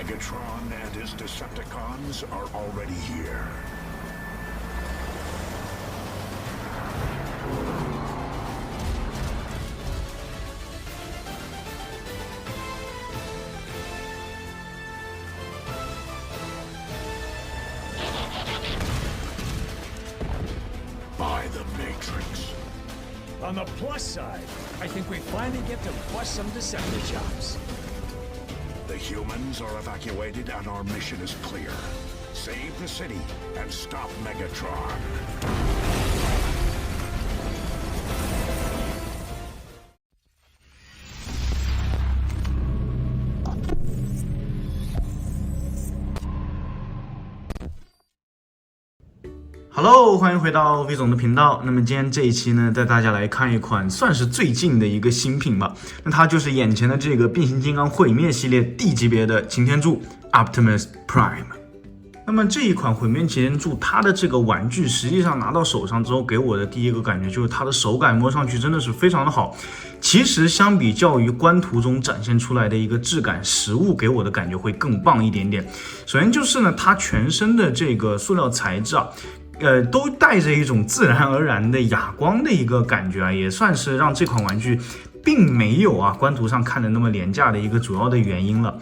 Megatron and his Decepticons are already here. By the Matrix. On the plus side, I think we finally get to bust some Decepticons. The humans are evacuated and our mission is clear. Save the city and stop Megatron. Hello， 欢迎回到魏总的频道。那么今天这一期呢，带大家来看一款算是最近的一个新品吧。那它就是眼前的这个变形金刚毁灭系列 D 级别的擎天柱 Optimus Prime。那么这一款毁灭擎天柱，它的这个玩具实际上拿到手上之后，给我的第一个感觉就是它的手感摸上去真的是非常的好。其实相比较于官图中展现出来的一个质感，实物给我的感觉会更棒一点点。首先就是呢，它全身的这个塑料材质啊。都带着一种自然而然的哑光的一个感觉啊，也算是让这款玩具并没有官图上看的那么廉价的一个主要的原因了。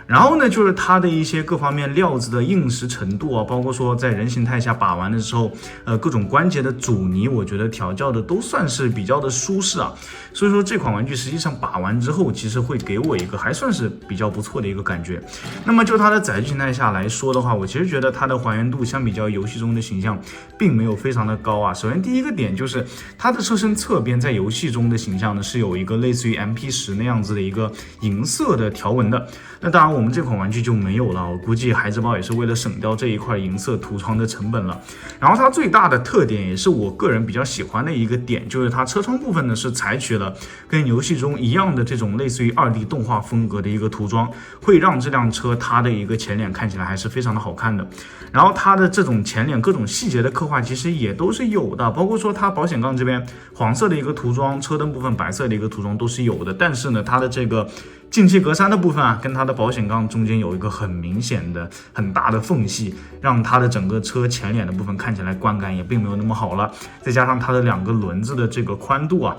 然后呢，就是它的一些各方面料子的硬实程度啊，包括说在人形态下把玩的时候，各种关节的阻尼，我觉得调教的都算是比较的舒适啊。所以说这款玩具实际上把玩之后，其实会给我一个还算是比较不错的一个感觉。那么就它的载具形态下来说的话，我其实觉得它的还原度相比较游戏中的形象，并没有非常的高啊。首先第一个点就是它的车身侧边在游戏中的形象呢，是有一个类似于 MP10 那样子的一个银色的条纹的。那当然我们这款玩具就没有了，我估计孩之宝也是为了省掉这一块银色涂装的成本了。然后它最大的特点，也是我个人比较喜欢的一个点，就是它车窗部分呢是采取了跟游戏中一样的这种类似于2D 动画风格的一个涂装，会让这辆车它的一个前脸看起来还是非常的好看的。然后它的这种前脸各种细节的刻画其实也都是有的，包括说它保险杠这边黄色的一个涂装，车灯部分白色的一个涂装都是有的。但是呢，它的这个进气格栅的部分啊，跟它的保险杠中间有一个很明显的很大的缝隙，让它的整个车前脸的部分看起来观感也并没有那么好了。再加上它的2个轮子的这个宽度啊，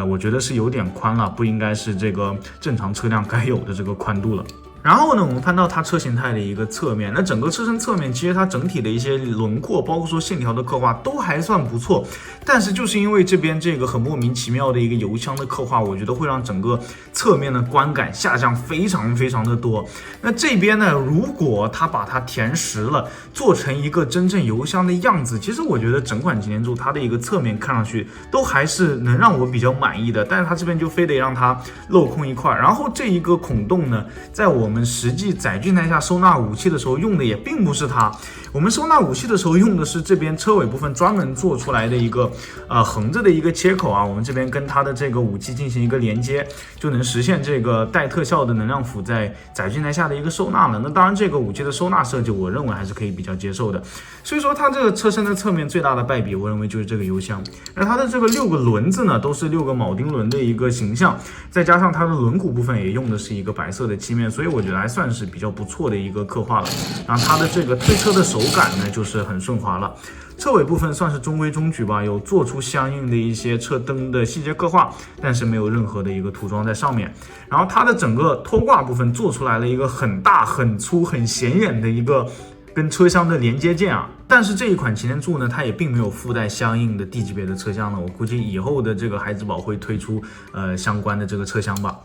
我觉得是有点宽了，不应该是这个正常车辆该有的这个宽度了。然后呢，我们看到它车形态的一个侧面，那整个车身侧面其实它整体的一些轮廓，包括说线条的刻画都还算不错，但是就是因为这边这个很莫名其妙的一个油箱的刻画，我觉得会让整个侧面的观感下降非常非常的多。那这边呢，如果它把它填实了，做成一个真正油箱的样子，其实我觉得整款擎天柱它的一个侧面看上去都还是能让我比较满意的，但是它这边就非得让它镂空一块，然后这一个孔洞呢，在我们实际载具台下收纳武器的时候用的也并不是它，我们收纳武器的时候用的是这边车尾部分专门做出来的一个横着的一个切口啊，我们这边跟它的这个武器进行一个连接，就能实现这个带特效的能量斧在载具台下的一个收纳了。那当然这个武器的收纳设计我认为还是可以比较接受的。所以说它这个车身的侧面最大的败笔，我认为就是这个油箱。而它的这个6个轮子呢，都是6个铆钉轮的一个形象，再加上它的轮毂部分也用的是一个白色的漆面，所以我觉得还算是比较不错的一个刻画了。然后它的这个推车的手感呢，就是很顺滑了。车尾部分算是中规中矩吧，有做出相应的一些车灯的细节刻画，但是没有任何的一个涂装在上面。然后它的整个拖挂部分做出来了一个很大、很粗、很显眼的一个跟车厢的连接件啊，但是这一款擎天柱呢，它也并没有附带相应的 D 级别的车厢了。我估计以后的这个孩之宝会推出相关的这个车厢吧。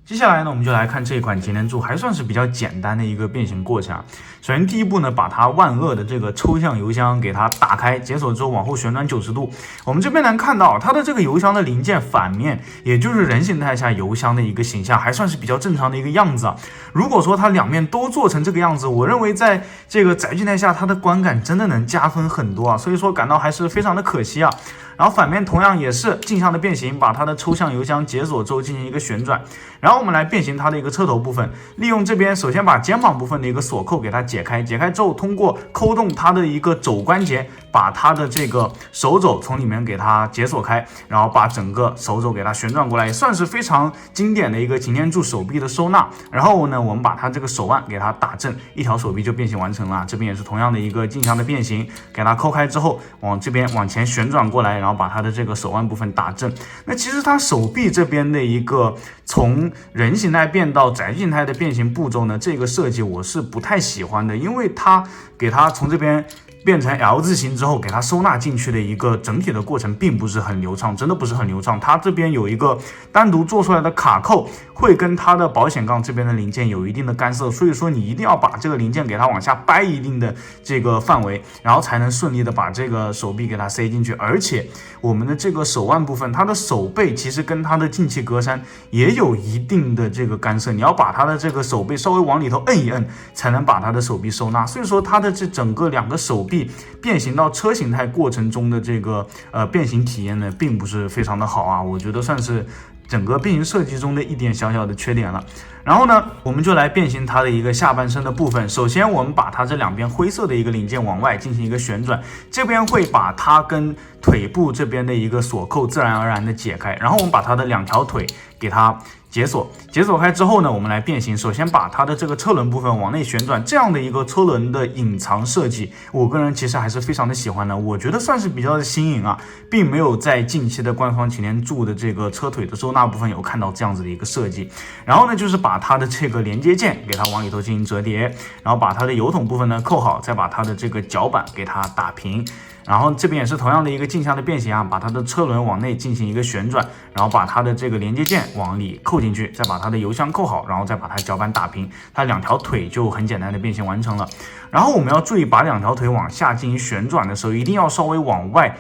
接下来呢，我们就来看这一款擎天柱还算是比较简单的一个变形过程。首先第一步呢，把它万恶的这个抽象油箱给它打开，解锁之后往后旋转90度。我们这边能看到它的这个油箱的零件反面，也就是人形态下油箱的一个形象，还算是比较正常的一个样子啊。如果说它两面都做成这个样子，我认为在这个载具态下它的观感真的能加分很多啊，所以说感到还是非常的可惜啊。然后反面同样也是镜像的变形，把它的抽象油箱解锁之后进行一个旋转，然后我们来变形它的一个车头部分，利用这边首先把肩膀部分的一个锁扣给它解开，解开之后通过扣动它的一个肘关节，把把它的这个手肘从里面给它解锁开，然后把整个手肘给它旋转过来，也算是非常经典的一个擎天柱手臂的收纳。然后呢，我们把它这个手腕给它打正，一条手臂就变形完成了。这边也是同样的一个镜像的变形，给它抠开之后，往这边往前旋转过来，然后把它的这个手腕部分打正。那其实它手臂这边的一个从人形态变到载具形态的变形步骤呢，这个设计我是不太喜欢的，因为它给它从这边变成 L 字形之后，给它收纳进去的一个整体的过程并不是很流畅，真的不是很流畅。它这边有一个单独做出来的卡扣，会跟它的保险杠这边的零件有一定的干涉，所以说你一定要把这个零件给它往下掰一定的这个范围，然后才能顺利的把这个手臂给它塞进去。而且我们的这个手腕部分，它的手背其实跟它的进气格栅也有一定的这个干涉，你要把它的这个手背稍微往里头摁一摁，才能把它的手臂收纳。所以说它的这整个两个手臂变形到车形态过程中的这个变形体验呢，并不是非常的好啊，我觉得算是整个变形设计中的一点小小的缺点了。然后呢，我们就来变形它的一个下半身的部分。首先我们把它这两边灰色的一个零件往外进行一个旋转，这边会把它跟腿部这边的一个锁扣自然而然的解开，然后我们把它的两条腿给它解锁开之后呢，我们来变形。首先把它的这个车轮部分往内旋转，这样的一个车轮的隐藏设计，我个人其实还是非常的喜欢的，我觉得算是比较的新颖啊，并没有在近期的官方擎天柱的这个车腿的收纳部分有看到这样子的一个设计。然后呢，就是把它的这个连接件给它往里头进行折叠，然后把它的油桶部分呢扣好，再把它的这个脚板给它打平。然后这边也是同样的一个镜像的变形啊，把它的车轮往内进行一个旋转，然后把它的这个连接件往里扣进去，再把它的油箱扣好，然后再把它脚板打平，它两条腿就很简单的变形完成了。然后我们要注意，把两条腿往下进行旋转的时候，一定要稍微往外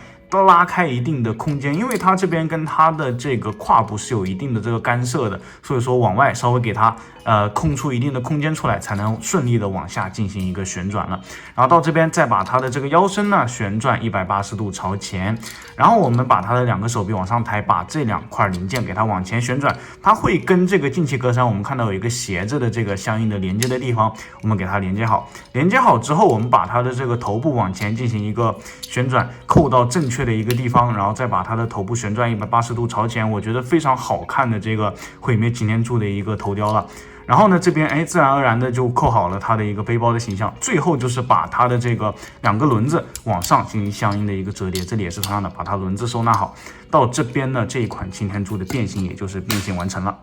拉开一定的空间，因为它这边跟它的这个胯部是有一定的这个干涉的，所以说往外稍微给它空出一定的空间出来，才能顺利的往下进行一个旋转了。然后到这边再把它的这个腰身呢旋转180度朝前，然后我们把它的两个手臂往上抬，把这两块零件给它往前旋转，它会跟这个进气格栅我们看到有一个斜着的这个相应的连接的地方，我们给它连接好。连接好之后，我们把它的这个头部往前进行一个旋转，扣到正确的一个地方，然后再把它的头部旋转180度朝前，我觉得非常好看的这个毁灭擎天柱的一个头雕了。然后呢，这边自然而然的就扣好了它的一个背包的形象。最后就是把它的这个两个轮子往上进行相应的一个折叠，这里也是同样的，把它轮子收纳好。到这边呢，这一款擎天柱的变形也就是变形完成了。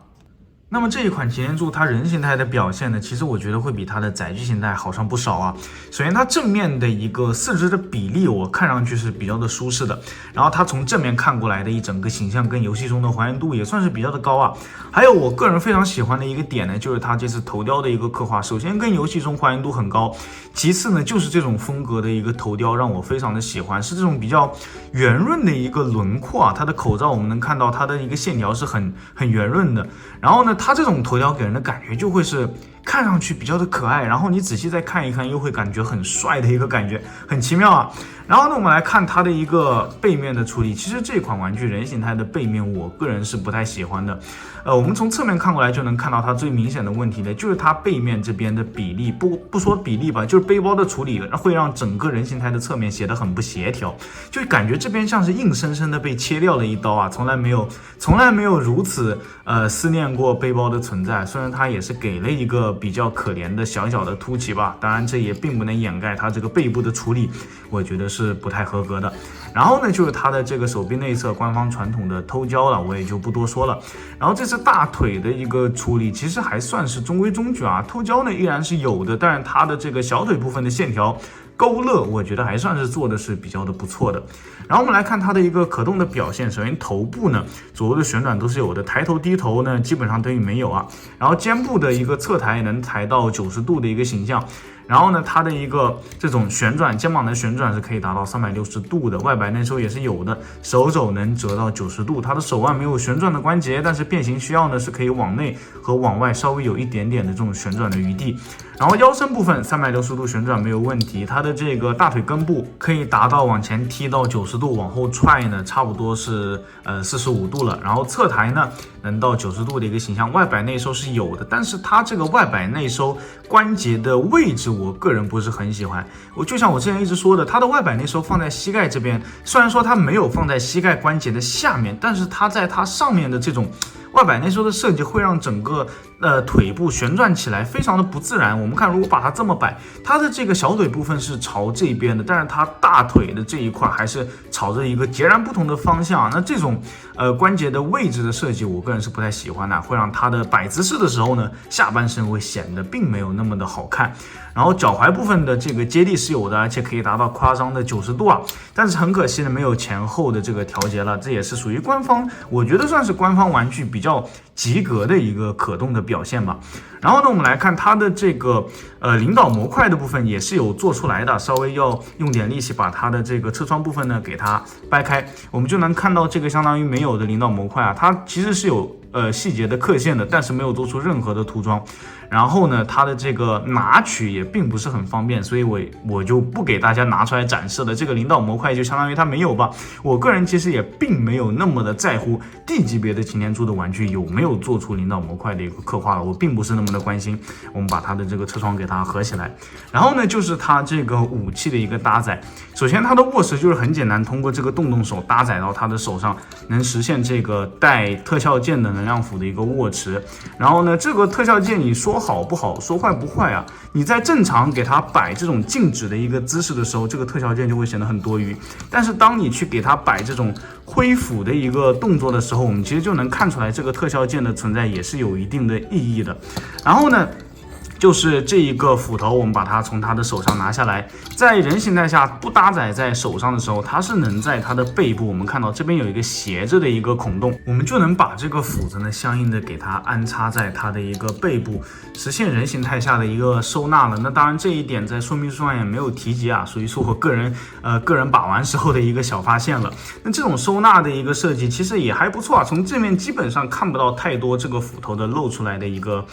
那么这一款擎天柱它人形态的表现呢，其实我觉得会比它的载具形态好上不少啊。首先它正面的一个四肢的比例我看上去是比较的舒适的，然后它从正面看过来的一整个形象跟游戏中的还原度也算是比较的高啊。还有我个人非常喜欢的一个点呢，就是它这次头雕的一个刻画，首先跟游戏中还原度很高，其次呢就是这种风格的一个头雕让我非常的喜欢，是这种比较圆润的一个轮廓啊。它的口罩我们能看到它的一个线条是很圆润的，然后呢它这种头雕给人的感觉就会是看上去比较的可爱，然后你仔细再看一看又会感觉很帅的一个感觉，很奇妙啊。然后呢，我们来看它的一个背面的处理，其实这款玩具人形态的背面我个人是不太喜欢的。我们从侧面看过来就能看到它最明显的问题的就是它背面这边的比例，不说比例吧，就是背包的处理会让整个人形态的侧面显得很不协调，就感觉这边像是硬生生的被切掉了一刀啊，从来没有如此思念过背包的存在。虽然它也是给了一个比较可怜的小小的凸起吧，当然这也并不能掩盖它这个背部的处理，我觉得是不太合格的。然后呢，就是它的这个手臂内侧官方传统的偷胶了，我也就不多说了。然后这次大腿的一个处理其实还算是中规中矩啊，偷胶呢依然是有的，但是它的这个小腿部分的线条勾勒，我觉得还算是做的是比较的不错的。然后我们来看它的一个可动的表现，首先头部呢左右的旋转都是有的，抬头低头呢基本上等于没有啊。然后肩部的一个侧抬能抬到90度的一个形象。然后呢，它的一个这种旋转，肩膀的旋转是可以达到360度的，外摆内收也是有的，手肘能折到90度，它的手腕没有旋转的关节，但是变形需要呢是可以往内和往外稍微有一点点的这种旋转的余地。然后腰身部分360度旋转没有问题，它的这个大腿根部可以达到往前踢到90度，往后踹呢差不多是45度了，然后侧抬呢能到90度的一个形象，外摆内收是有的，但是它这个外摆内收关节的位置我个人不是很喜欢。就像我之前一直说的，它的外摆内收放在膝盖这边，虽然说它没有放在膝盖关节的下面，但是它在它上面的这种外摆内收的设计会让整个腿部旋转起来非常的不自然。我们看，如果把它这么摆，它的这个小腿部分是朝这边的，但是它大腿的这一块还是朝着一个截然不同的方向。那这种关节的位置的设计，我个人是不太喜欢的，会让它的摆姿势的时候呢，下半身会显得并没有那么的好看。然后脚踝部分的这个接地是有的，而且可以达到夸张的90度啊，但是很可惜呢，没有前后的这个调节了，这也是属于官方，我觉得算是官方玩具比较及格的一个可动的表现吧。然后呢，我们来看它的这个领导模块的部分也是有做出来的，稍微要用点力气把它的这个车窗部分呢给它掰开，我们就能看到这个相当于没有的领导模块啊，它其实是有细节的刻线的，但是没有做出任何的涂装。然后呢，它的这个拿取也并不是很方便，所以我就不给大家拿出来展示了。这个领导模块就相当于它没有吧。我个人其实也并没有那么的在乎 D 级别的擎天柱的玩具有没有做出领导模块的一个刻画了，我并不是那么的关心。我们把它的这个车窗给它合起来，然后呢，就是它这个武器的一个搭载。首先，它的握持就是很简单，通过这个动手搭载到它的手上，能实现这个带特效键的能量斧的一个握持。然后呢，这个特效键你说好不好，说坏不坏啊？你在正常给它摆这种静止的一个姿势的时候，这个特效键就会显得很多余。但是当你去给它摆这种挥斧的一个动作的时候，我们其实就能看出来这个特效键的存在也是有一定的意义的。然后呢，就是这一个斧头，我们把它从他的手上拿下来，在人形态下不搭载在手上的时候，它是能在它的背部，我们看到这边有一个斜着的一个孔洞，我们就能把这个斧子呢相应的给它安插在它的一个背部，实现人形态下的一个收纳了。那当然这一点在说明书上也没有提及啊，所以说我个人把玩时候的一个小发现了。那这种收纳的一个设计其实也还不错啊，从正面基本上看不到太多这个斧头的露出来的一个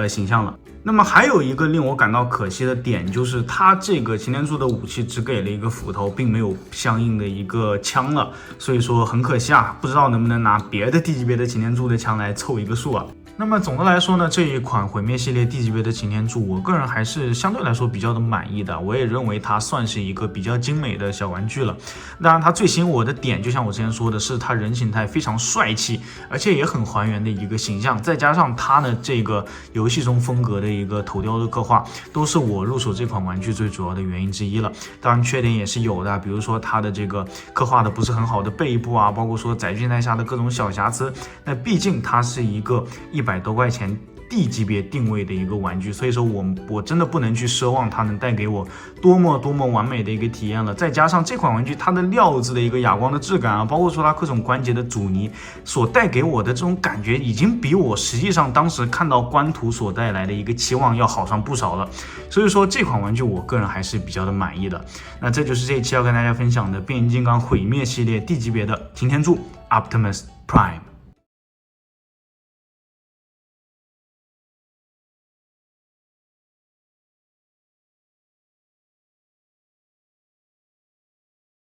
形象了。那么还有一个令我感到可惜的点，就是它这个擎天柱的武器只给了一个斧头，并没有相应的一个枪了，所以说很可惜啊，不知道能不能拿别的 D 级别的擎天柱的枪来凑一个数啊。那么总的来说呢，这一款毁灭系列 D 级别的擎天柱，我个人还是相对来说比较的满意的。我也认为它算是一个比较精美的小玩具了。当然，它最吸引我的点，就像我之前说的，是它人形态非常帅气，而且也很还原的一个形象。再加上它的这个游戏中风格的一个头雕的刻画，都是我入手这款玩具最主要的原因之一了。当然，缺点也是有的，比如说它的这个刻画的不是很好的背部啊，包括说载具形态下的各种小瑕疵。那毕竟它是一个100多块钱D 级别定位的一个玩具，所以说我真的不能去奢望它能带给我多么完美的一个体验了。再加上这款玩具它的料子的一个哑光的质感啊，包括说它各种关节的阻尼所带给我的这种感觉，已经比我实际上当时看到官图所带来的一个期望要好上不少了。所以说这款玩具我个人还是比较的满意的。那这就是这一期要跟大家分享的变形金刚毁灭系列 D 级别的擎天柱 Optimus Prime。